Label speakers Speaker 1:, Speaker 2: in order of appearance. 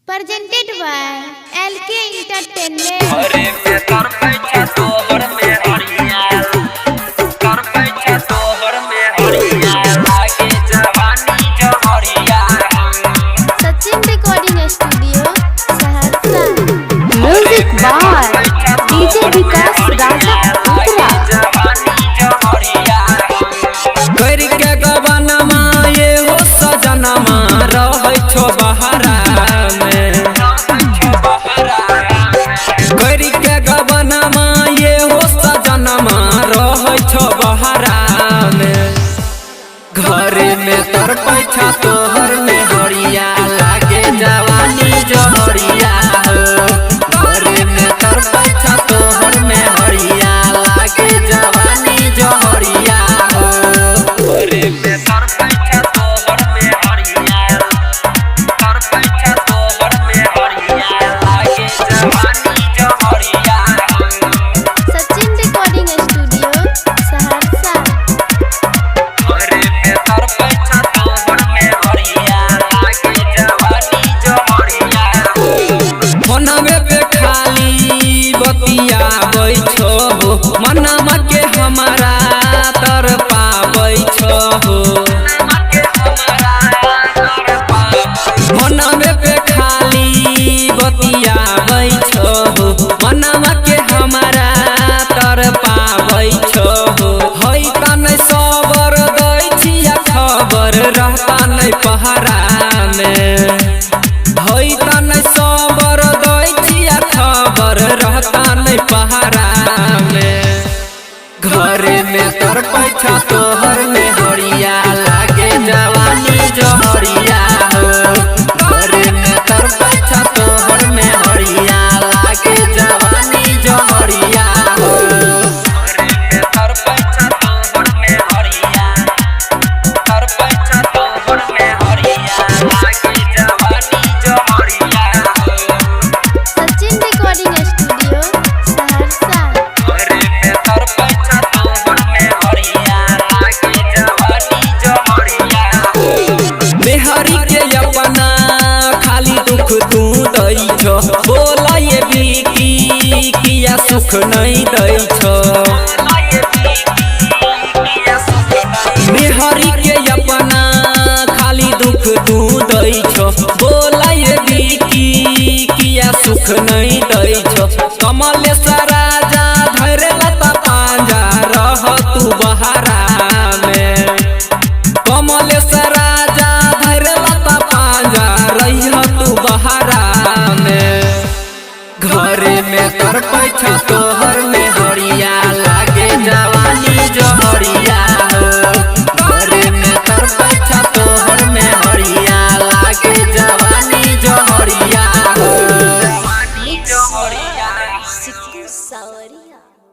Speaker 1: Presented by LK Entertainment.
Speaker 2: अरे मैं कर बैठा तोहर में हरिया कर बैठा तोहर में हरिया आगे जवानी जहरिया
Speaker 1: Sachin Recording Studio, Saharsa.
Speaker 3: Music by DJ Vikas Raja Putra.
Speaker 2: जवानी जहरिया कर के गबनमा ये हो सजनमा रहै छो बहारा में कर के गबनमा ये हो सजनमा रहै छो बहारा में घरे में तर पैसा तोहर में हरिया लागे जवानी जहरिया घरे में तर पैसा तोहर में हरिया लागे जवानी जहरिया घरे में तर पैसा तोहर में हरिया तर पैसा तोहर में हरिया लागे जवानी जहरिया
Speaker 1: Sachin Recording Studio, Saharsa.
Speaker 2: घरे में तर पैसा तोहर में हरिया लागे जवानी जहरिया मनवे पे खाली बतिया बैठो मनवा के हमारा तर पाबै छो मनवे पे खाली बतिया बैठो मनवा के हमारा तर पाबै छो है त नै सबर दै छिया खबर रहता नै पहरा में है त नै सबर दै छिया खबर रहता नै पहरा में घरे में तर पैसा तोहर में हरिया लागे जवानी जहरिया घरे में तर पैसा तोहर में हरिया लागे जवानी जहरिया घरे में तर पैसा तोहर में हरिया तर पैसा तोहर में हरिया लागे जवानी जहरिया
Speaker 1: Sachin Recording Studio, Saharsa.
Speaker 2: घरे में तर पैसा तोहर में हरिया लागे जवानी जहरिया बेहरी के अपना खाली दुख तू दै छो बोला ये बिकी किया सुख नहीं दै छो बेहरी के अपना खाली दुख तू दै छो बोला ये बिकी किया सुख नहीं दै छो कमल राजा धरे लता पांजा रह तू बहारा में कमल राजा धरे लता पांजा रह तू बहारा में घरे में तर पैसा तो